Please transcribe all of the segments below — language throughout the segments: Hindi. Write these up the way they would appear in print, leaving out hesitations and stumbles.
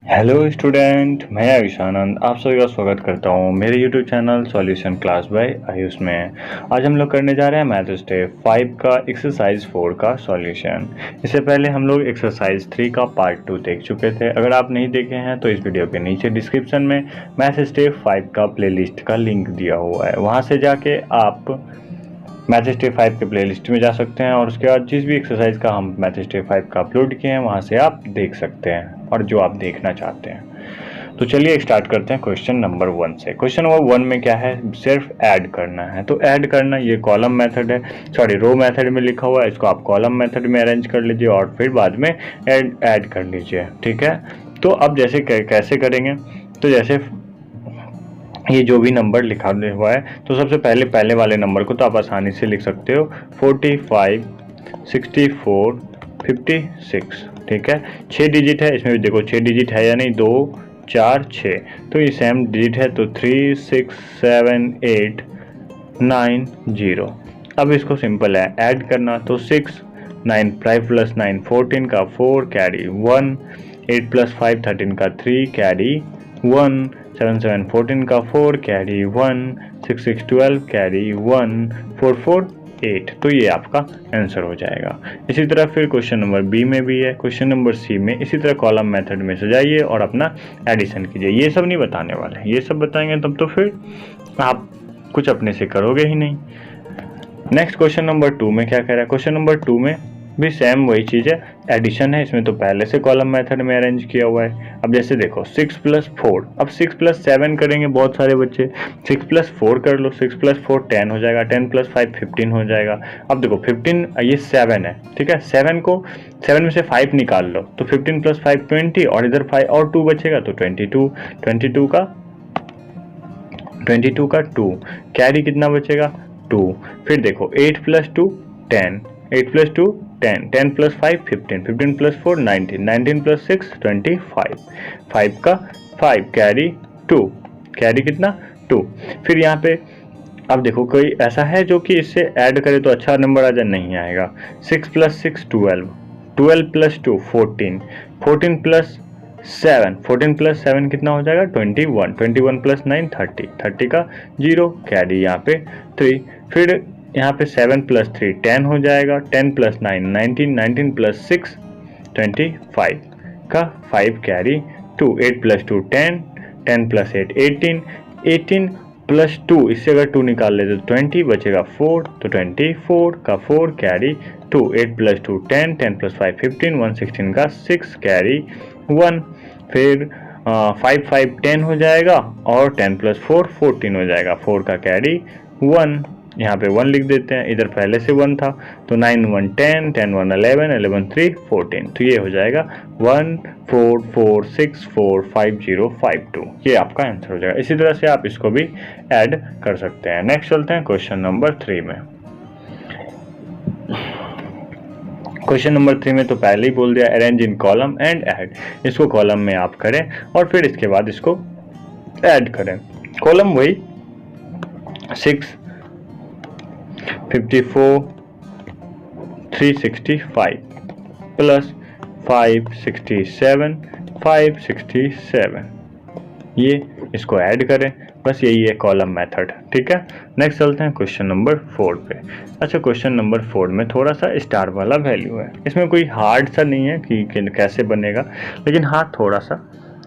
हेलो स्टूडेंट, मैं आयुष आनंद आप सभी का स्वागत करता हूँ मेरे YouTube channel solution class by Ayush में। आज हम लोग करने जा रहे हैं मैथ स्टेप 5 का एक्सरसाइज 4 का सॉल्यूशन। इससे पहले हम लोग एक्सरसाइज 3 का पार्ट 2 देख चुके थे। अगर आप नहीं देखे हैं तो इस वीडियो के नीचे डिस्क्रिप्शन में मैथ स्टेप 5 का प्लेलिस्ट का लिंक दिया हुआ है, वहाँ से जाके आप मैथ स्टेप 5 के प्लेलिस्ट में जा सकते हैं और उसके बाद जिस भी एक्सरसाइज का हम मैथ स्टेप 5 का अपलोड किए हैं वहाँ से आप देख सकते हैं और जो आप देखना चाहते हैं। तो चलिए स्टार्ट करते हैं क्वेश्चन नंबर 1 से। क्वेश्चन नंबर 1 में क्या है, सिर्फ ऐड करना है। तो ऐड करना, ये कॉलम मेथड है, सॉरी रो मेथड में लिखा हुआ है, इसको आप कॉलम मेथड में अरेंज कर लीजिए और फिर बाद में ऐड कर लीजिए। ठीक है, तो अब जैसे कैसे करेंगे, तो जैसे ये जो भी नंबर लिखा हुआ है तो सबसे पहले वाले नंबर को तो आप आसानी से लिख सकते हो 45, 64, 56। ठीक है, 6 डिजिट है, इसमें भी देखो 6 डिजिट है या नहीं, 2 4 6, तो ये सेम डिजिट है तो 3 6 7 8 9 0। अब इसको सिंपल है ऐड करना, तो 6 9 5 प्लस 9 14 का 4 कैरी 1, 8 प्लस 5 13 का 3 कैरी 1, 7 7 14 का 4 कैरी 1, 6 6 12 कैरी 1, 4 4 8। तो ये आपका आंसर हो जाएगा। इसी तरह फिर क्वेश्चन नंबर बी में भी है। क्वेश्चन नंबर सी में इसी तरह कॉलम मेथड में सजाइए और अपना एडिशन कीजिए। ये सब नहीं बताने वाले, ये सब बताएंगे तब तो फिर आप कुछ अपने से करोगे ही नहीं। नेक्स्ट क्वेश्चन नंबर 2 में क्या कह रहा है, क्वेश्चन नंबर 2 में भी सेम वही चीज़ है, एडिशन है, इसमें तो पहले से कॉलम मेथड में अरेंज किया हुआ है। अब जैसे देखो 6 प्लस 4, अब 6 प्लस 7 करेंगे बहुत सारे बच्चे, 6 प्लस 4 कर लो, 6 प्लस 4 10 हो जाएगा, 10 प्लस 5 15 हो जाएगा। अब देखो 15, ये 7 है, ठीक है, 7 में से 5 निकाल लो तो 15 प्लस 5 20 और इधर 5 और 2 बचेगा तो 22 का 2 कैरी कितना बचेगा 2। फिर देखो 8 plus 2 10, 8 plus 2 10, 10 plus 5 15, 15 plus 4 19, 19 plus 6 25, 5 का 5 कैरी 2, कैरी कितना 2। फिर यहाँ पे अब देखो कोई ऐसा है जो कि इससे ऐड करे तो अच्छा नंबर आ जाए, नहीं आएगा। 6 प्लस 6 12, 12 प्लस 2 14, 14 प्लस 7, 14 प्लस 7 कितना हो जाएगा 21, 21 प्लस 9 30, 30 का 0 कैरी यहाँ पे 3। फिर यहाँ पे 7 प्लस 3 10 हो जाएगा, 10 प्लस 9 19, 19 प्लस 6 25 का 5 कैरी 2, 8 प्लस 2 10, 10 प्लस 8 18, 18 प्लस 2, इससे अगर 2 निकाल लेते तो 20 बचेगा 4, तो 24 का 4 कैरी 2, 8 प्लस 2 10, 10 प्लस 5 15, 116 का 6 कैरी 1। फिर 5 5 10 हो जाएगा और 10 प्लस 4 14 हो जाएगा, 4 का कैरी 1, यहाँ पे 1 लिख देते हैं, इधर पहले से 1 था तो 9 1 10, 10 1 11, 11 3 14, तो ये हो जाएगा 1 4 4 6 4 5 0 5 2, ये आपका आंसर हो जाएगा। इसी तरह से आप इसको भी ऐड कर सकते हैं। नेक्स्ट चलते हैं क्वेश्चन नंबर 3 में। क्वेश्चन नंबर 3 में तो पहले ही बोल दिया arrange in column and add, इसको कॉलम में आप करें और फिर इसके बाद इसको ऐड करें। कॉलम वही 6 54 365 प्लस 567 567, ये इसको ऐड करें, बस यही है कॉलम मेथड। ठीक है, नेक्स्ट चलते हैं क्वेश्चन नंबर 4 पे। अच्छा, क्वेश्चन नंबर 4 में थोड़ा सा स्टार वाला वैल्यू है, इसमें कोई हार्ड सा नहीं है कि कैसे बनेगा, लेकिन हाँ थोड़ा सा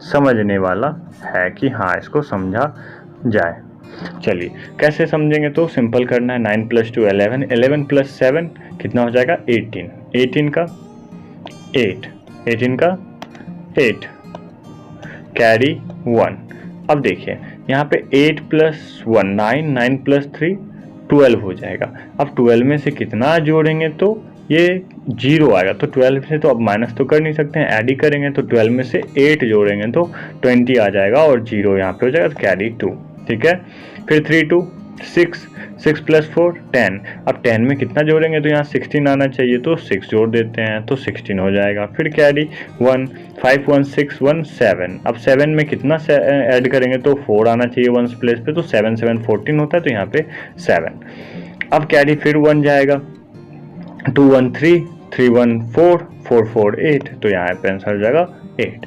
समझने वाला है कि हाँ इसको समझा जाए। चलिए कैसे समझेंगे, तो सिंपल करना है, 9 प्लस 2 11, 11 प्लस 7 कितना हो जाएगा 18, 18 का 8, 18 का 8 कैरी 1। अब देखिए यहाँ पे 8 प्लस 1 9, 9 प्लस 3 12 हो जाएगा। अब 12 में से कितना जोड़ेंगे तो ये 0 आएगा, तो 12 से तो अब माइनस तो कर नहीं सकते हैं, ऐड ही करेंगे, तो 12 में से 8 जोड़ेंगे तो 20 आ जाएगा और 0 यहाँ पे हो जाएगा, तो कैरी 2। ठीक है, फिर 3 2 6, 6 प्लस 4 10, अब 10 में कितना जोड़ेंगे तो यहाँ 16 आना चाहिए, तो 6 जोड़ देते हैं तो 16 हो जाएगा। फिर कैरी 1, 5 1 6 1 7, अब 7 में कितना ऐड करेंगे तो 4 आना चाहिए 1 प्लेस पे, तो 7 7 14 होता है, तो यहाँ पे 7। अब कैरी फिर 1 जाएगा, 2 1 3 3 1 4 4 4 8, तो यहाँ पे आंसर हो जाएगा 8।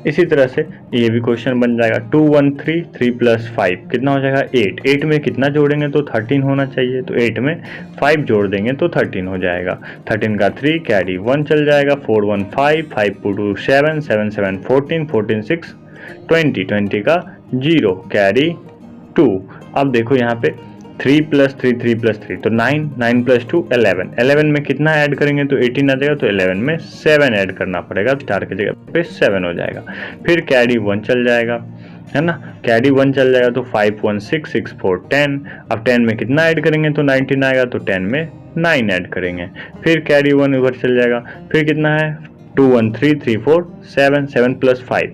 इसी तरह से ये भी क्वेश्चन बन जाएगा 2 1 3 3 प्लस 5 कितना हो जाएगा 8। 8 में कितना जोड़ेंगे तो 13 होना चाहिए, तो 8 में 5 जोड़ देंगे तो 13 हो जाएगा। 13 का 3 कैरी 1 चल जाएगा, 4 1 5 5 2 7 7 7 14 14 6 20 20 का 0 कैरी 2। अब देखो यहाँ पे 3 प्लस 3 3 प्लस 3 तो 9 9 प्लस 2 11 11 में कितना ऐड करेंगे तो 18 आ जाएगा, तो 11 में 7 ऐड करना पड़ेगा, स्टार की जगह पे 7 हो जाएगा। फिर कैरी 1 चल जाएगा, है ना, कैरी 1 चल जाएगा तो 5 1 6 6 4 10। अब 10 में कितना ऐड करेंगे तो 19 आएगा, तो 10 में 9 ऐड करेंगे। फिर कैरी 1 ऊपर चल जाएगा, फिर कितना है 2 1 3 3 4 7 7 प्लस 5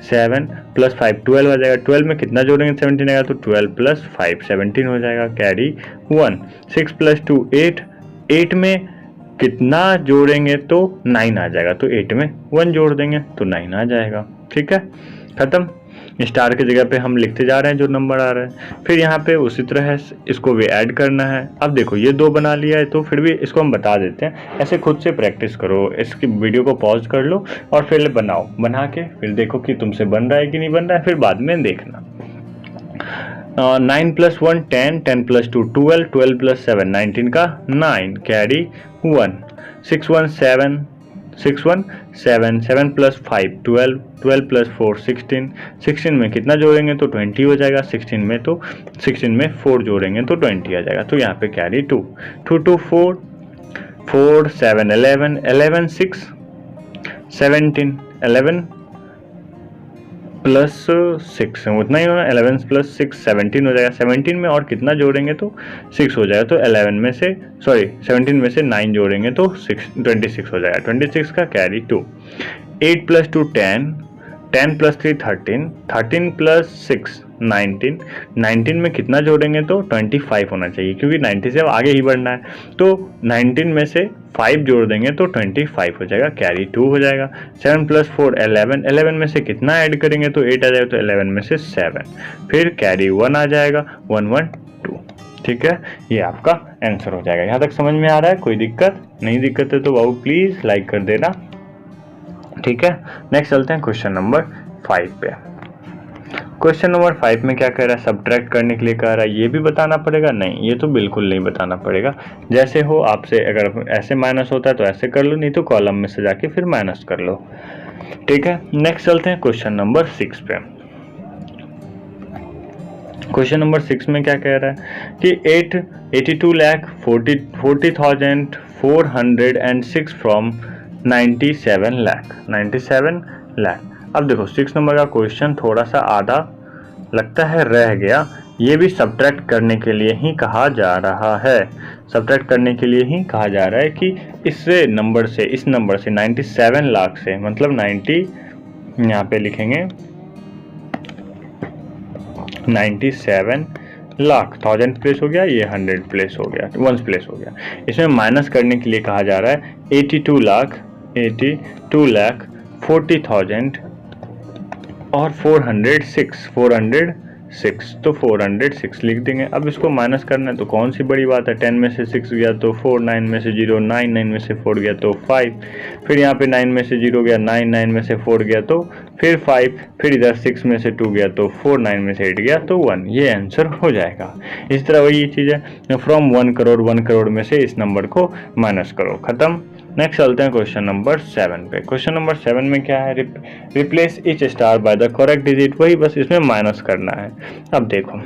7 प्लस 5 12 आ जाएगा। 12 में कितना जोड़ेंगे 17 आएगा, तो 12 प्लस 5 17 हो जाएगा कैरी 1। 6 प्लस 2 8 8 में कितना जोड़ेंगे तो 9 आ जाएगा, तो 8 में 1 जोड़ देंगे तो 9 आ जाएगा। ठीक है, खत्म। स्टार की जगह पे हम लिखते जा रहे हैं जो नंबर आ रहा है। फिर यहाँ पे उसी तरह है इसको भी ऐड करना है। अब देखो ये 2 बना लिया है, तो फिर भी इसको हम बता देते हैं, ऐसे खुद से प्रैक्टिस करो, इसकी वीडियो को पॉज कर लो और फिर बनाओ, बना के फिर देखो कि तुमसे बन रहा है कि नहीं बन रहा है, फिर बाद में देखना। 9 प्लस 1 10 10 प्लस 2 12 12 प्लस 7 19 का 9 कैरी 1। 6 1 7 6 1 7 7 प्लस 5 12 12 प्लस 4 16 16 में कितना जोड़ेंगे तो 20 हो जाएगा। 16 में 4 जोड़ेंगे तो 20 आ जाएगा, तो यहाँ पे कैरी 2 2 2 4 4 7 11 11 6 17 11 प्लस 6 उतना ही होना, 11 प्लस 6 17 हो जाएगा। 17 में और कितना जोड़ेंगे तो 6 हो जाएगा, तो 17 में से 9 जोड़ेंगे तो 26 हो जाएगा। 26 का कैरी 2। 8 प्लस 2 10 10 प्लस 3 13 13 प्लस 6 19 19 में कितना जोड़ेंगे तो 25 होना चाहिए, क्योंकि 90 से अब आगे ही बढ़ना है, तो 19 में से 5 जोड़ देंगे तो 25 हो जाएगा, कैरी 2 हो जाएगा। 7 प्लस 4 11 11 में से कितना ऐड करेंगे तो 8 आ जाएगा, तो 11 में से 7 फिर कैरी 1 आ जाएगा 1 1 2। ठीक है, ये आपका आंसर हो जाएगा। यहाँ तक समझ में आ रहा है? कोई दिक्कत नहीं? दिक्कत है तो बाबू प्लीज लाइक कर देना। ठीक है, नेक्स्ट चलते हैं क्वेश्चन नंबर 5 पे। क्वेश्चन नंबर 5 में क्या कह रहा है, सब्ट्रैक्ट करने के लिए कह रहा है, ये भी बताना पड़ेगा? नहीं, ये तो बिल्कुल नहीं बताना पड़ेगा। जैसे हो आपसे, अगर ऐसे माइनस होता है तो ऐसे कर लो, नहीं तो कॉलम में से जाके फिर माइनस कर लो। ठीक है, नेक्स्ट चलते हैं क्वेश्चन नंबर 6 पे। क्वेश्चन नंबर 6 में क्या कह रहा है कि 82,40,406 फ्रॉम 97 लाख। अब देखो 6 नंबर का क्वेश्चन थोड़ा सा आधा लगता है रह गया, ये भी सब्ट्रैक्ट करने के लिए ही कहा जा रहा है। सब्ट्रैक्ट करने के लिए ही कहा जा रहा है कि इस नंबर से 97 लाख से, मतलब 90 यहाँ पे लिखेंगे 97 लाख, 1000 प्लेस हो गया, ये 100 प्लेस हो गया, 1 प्लेस हो गया। इसमें माइनस करने के लिए कहा जा रहा है 82 लाख 40,000 और 406 तो 406 लिख देंगे। अब इसको माइनस करना है तो कौन सी बड़ी बात है, 10 में से 6 गया तो 4, 9 में से 0 9, 9 में से 4 गया तो 5, फिर यहाँ पे 9 में से 0 गया 9, 9 में से 4 गया तो फिर 5, फिर इधर 6 में से 2 गया तो 4, 9 में से 8 गया तो 1, ये आंसर हो जाएगा। इस तरह वही चीज़ है, फ्रॉम 1 करोड़ में से इस नंबर को माइनस करो, खत्म। नेक्स्ट चलते हैं क्वेश्चन नंबर 7 पे। क्वेश्चन नंबर 7 में क्या है, replace each star by the correct digit, वही बस इसमें माइनस करना है। अब देखो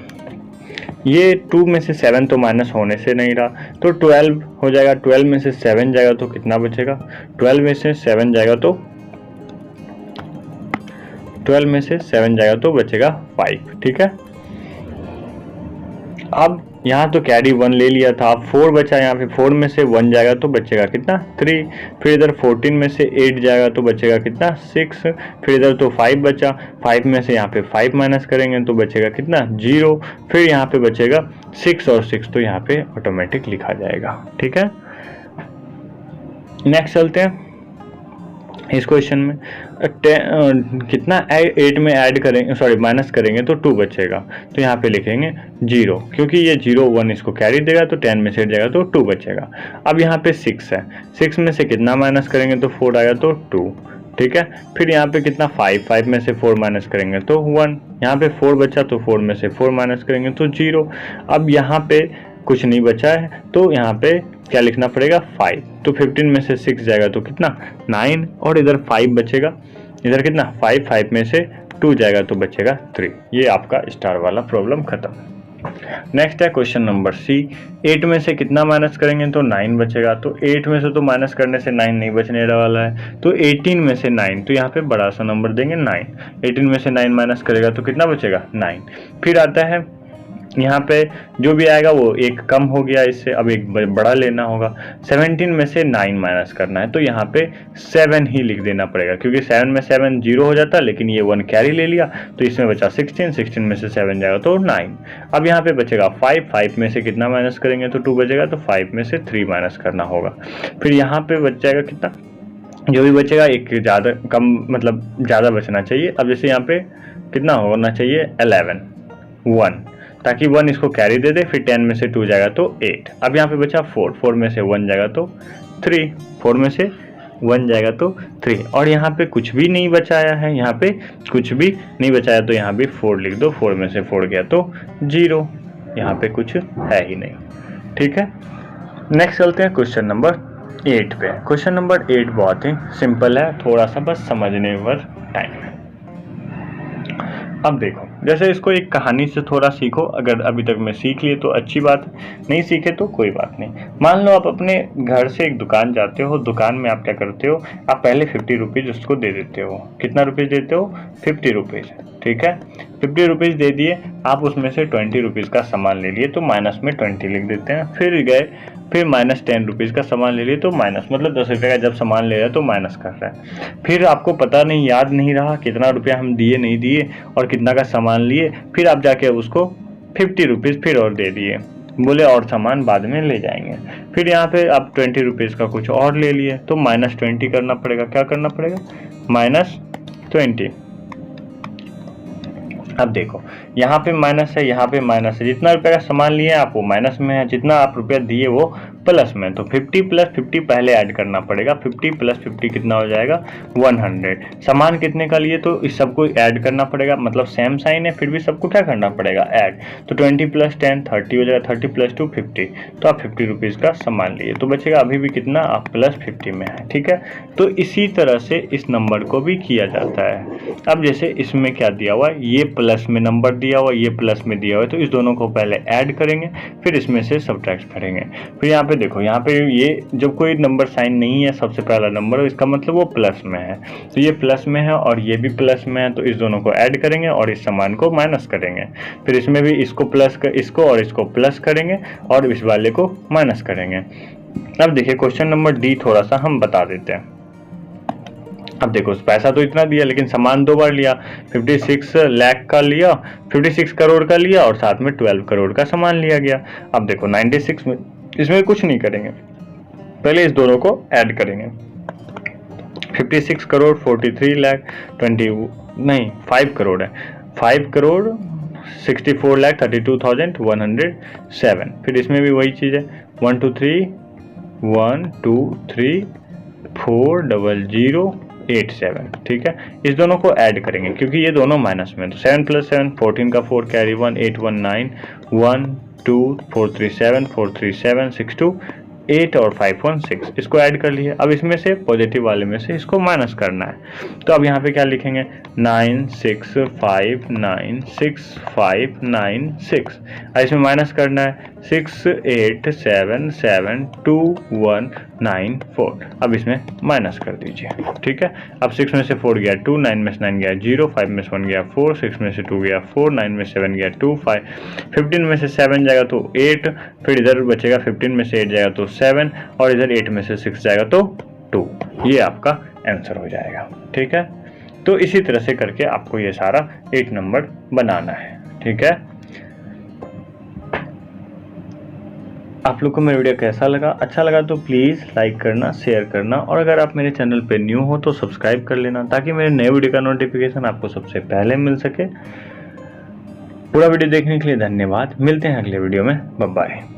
ये 2 में से 7 तो माइनस होने से नहीं रहा, तो 12 हो जाएगा। 12 में से 7 जाएगा तो कितना बचेगा, 12 में से 7 जाएगा तो 12 में से 7 जाएगा तो बचेगा 5। ठीक है, अब यहाँ तो कैरी 1 ले लिया था, अब 4 बचा, यहाँ पे 4 में से 1 जाएगा तो बचेगा कितना 3, फिर इधर 14 में से 8 जाएगा तो बचेगा कितना 6, फिर इधर तो 5 बचा, 5 में से यहाँ पे 5 माइनस करेंगे तो बचेगा कितना 0, फिर यहाँ पे बचेगा 6 और 6 तो यहाँ पे ऑटोमेटिक लिखा जाएगा। ठीक है, नेक्स्ट चलते हैं इस क्वेश्चन में। कितना 8 में ऐड करेंगे, सॉरी माइनस करेंगे तो 2 बचेगा, तो यहाँ पे लिखेंगे 0, क्योंकि ये 0 1 इसको कैरी देगा तो 10 में से 8 जाएगा तो 2 बचेगा। अब यहाँ पे 6 है, 6 में से कितना माइनस करेंगे तो 4 आएगा तो 2, ठीक है। फिर यहाँ पे कितना 5 में से 4 माइनस करेंगे तो 1, यहाँ पे 4 बचा तो 4 में से 4 माइनस करेंगे तो 0। अब यहाँ पे कुछ नहीं बचा है तो यहाँ पे क्या लिखना पड़ेगा 5, तो 15 में से 6 जाएगा तो कितना 9, और इधर 5 बचेगा, इधर कितना 5 में से 2 जाएगा तो बचेगा 3। ये आपका स्टार वाला प्रॉब्लम खत्म। नेक्स्ट है क्वेश्चन नंबर सी, 8 में से कितना माइनस करेंगे तो 9 बचेगा, तो 8 में से तो माइनस करने से 9 नहीं बचने वाला है, तो 18 में से 9, तो यहाँ पे बड़ा सा नंबर देंगे 9। 18 में से 9 माइनस करेगा तो कितना बचेगा 9। फिर आता है यहाँ पे जो भी आएगा वो एक कम हो गया इससे, अब एक बड़ा लेना होगा। 17 में से 9 माइनस करना है तो यहाँ पे 7 ही लिख देना पड़ेगा, क्योंकि 7 में 7 0 हो जाता है, लेकिन ये 1 कैरी ले लिया तो इसमें बचा 16 में से 7 जाएगा तो 9। अब यहाँ पे बचेगा 5 में से कितना माइनस करेंगे तो 2 बचेगा, तो 5 में से 3 माइनस करना होगा। फिर यहाँ पे बच जाएगा कितना, जो भी बचेगा एक ज़्यादा कम मतलब ज़्यादा बचना चाहिए। अब जैसे यहाँ पे कितना होना चाहिए 11 1, ताकि 1 इसको कैरी दे दे, फिर 10 में से 2 जाएगा तो 8। अब यहाँ पे बचा 4 में से 1 जाएगा तो 3, 4 में से 1 जाएगा तो 3, और यहाँ पे कुछ भी नहीं बचाया है, यहाँ पे कुछ भी नहीं बचाया तो यहाँ भी 4 लिख दो, 4 में से 4 गया तो 0, यहाँ पे कुछ है ही नहीं। ठीक है, नेक्स्ट चलते हैं क्वेश्चन नंबर 8 पे। क्वेश्चन नंबर 8 बहुत ही सिंपल है, थोड़ा सा बस समझने पर टाइम है। अब देखो, जैसे इसको एक कहानी से थोड़ा सीखो, अगर अभी तक में सीख लिए तो अच्छी बात है, नहीं सीखे तो कोई बात नहीं। मान लो आप अपने घर से एक दुकान जाते हो, दुकान में आप क्या करते हो, आप पहले 50 रुपीज़ उसको दे देते हो। कितना रुपीज़ देते हो 50 रुपीज़, ठीक है। 50 रुपीज़ दे दिए, आप उसमें से 20 रुपीज़ का सामान ले लिए तो माइनस में 20 लिख देते हैं। फिर गए, फिर माइनस 10 रुपीज़ का सामान ले लिए तो माइनस, मतलब 10 रुपये का जब सामान ले रहा है तो माइनस कर रहा है। फिर आपको पता नहीं, याद नहीं रहा कितना रुपया हम दिए नहीं दिए और कितना का सामान लिए, फिर आप जाके उसको 50 रुपीज़ फिर और दे दिए, बोले और सामान बाद में ले जाएंगे। फिर यहाँ पे आप 20 रुपीज़ का कुछ और ले लिए तो माइनस 20 करना पड़ेगा। क्या करना पड़ेगा माइनस 20। अब देखो यहाँ पे माइनस है, यहाँ पे माइनस है, जितना रुपये का सामान लिए आप वो माइनस में है, जितना आप रुपया दिए वो प्लस में। तो 50 प्लस 50 पहले ऐड करना पड़ेगा, 50 प्लस 50 कितना हो जाएगा 100। सामान कितने का लिए तो इस सबको ऐड करना पड़ेगा, मतलब सेम साइन है फिर भी सबको क्या करना पड़ेगा ऐड। तो 20 प्लस 10 30 हो जाएगा, 30 प्लस 2 50, तो आप 50 रुपीज़ का सामान लिए तो बचेगा अभी भी कितना, आप प्लस 50 में है। ठीक है, तो इसी तरह से इस नंबर को भी किया जाता है। अब जैसे इसमें क्या दिया हुआ है, ये प्लस में नंबर दिया हुआ, ये प्लस में दिया हुआ है, तो इस दोनों को पहले ऐड करेंगे फिर इसमें से सब्ट्रैक्ट करेंगे। फिर यहाँ पे देखो, यहाँ पे ये जब कोई नंबर साइन नहीं है सबसे पहला नंबर, इसका मतलब वो प्लस में है, तो ये प्लस में है और ये भी प्लस में है, तो इस दोनों को ऐड करेंगे और इस सामान को माइनस करेंगे। फिर इसमें भी इसको प्लस इसको और इसको प्लस करेंगे और इस वाले को माइनस करेंगे। अब देखिए क्वेश्चन नंबर डी थोड़ा सा हम बता देते हैं। अब देखो पैसा तो इतना दिया लेकिन सामान 2 बार लिया, 56 लाख का लिया, 56 करोड़ का लिया और साथ में 12 करोड़ का सामान लिया गया। अब देखो 96 में इसमें कुछ नहीं करेंगे, पहले इस दोनों को ऐड करेंगे। 56 करोड़ 43 लाख 5 करोड़ है, 5 करोड़ 64 लाख 32,107। फिर इसमें भी वही चीज़ है, 1 2 3 4 0087। ठीक है, इस दोनों को ऐड करेंगे क्योंकि ये दोनों माइनस में, तो 7 प्लस 7 14 का 4 कैरी 1 8 1 9 1 2 4 3 7 4 3 7 6 2 8 और 5 1 6, इसको ऐड कर लिए। अब इसमें से पॉजिटिव वाले में से इसको माइनस करना है, तो अब यहाँ पे क्या लिखेंगे 96596596। इसमें माइनस करना है 68772194। अब इसमें माइनस कर दीजिए। ठीक है, अब 6 में से 4 गया 2, 9 में से 9 गया 0, 5 में से 1 गया 4, 6 में से 2 गया 4, 9 में से 7 गया 2, 5, 15 में से 7 जाएगा तो 8, फिर इधर बचेगा 15 में से 8 जाएगा तो 7 और इधर 8 में से 6 जाएगा तो 2। ये आपका आंसर हो जाएगा। ठीक है, तो इसी तरह से करके आपको ये सारा 8 नंबर बनाना है। ठीक है, आप लोग को मेरा वीडियो कैसा लगा? अच्छा लगा तो प्लीज़ लाइक करना, शेयर करना, और अगर आप मेरे चैनल पे न्यू हो तो सब्सक्राइब कर लेना ताकि मेरे नए वीडियो का नोटिफिकेशन आपको सबसे पहले मिल सके। पूरा वीडियो देखने के लिए धन्यवाद, मिलते हैं अगले वीडियो में, बाय बाय।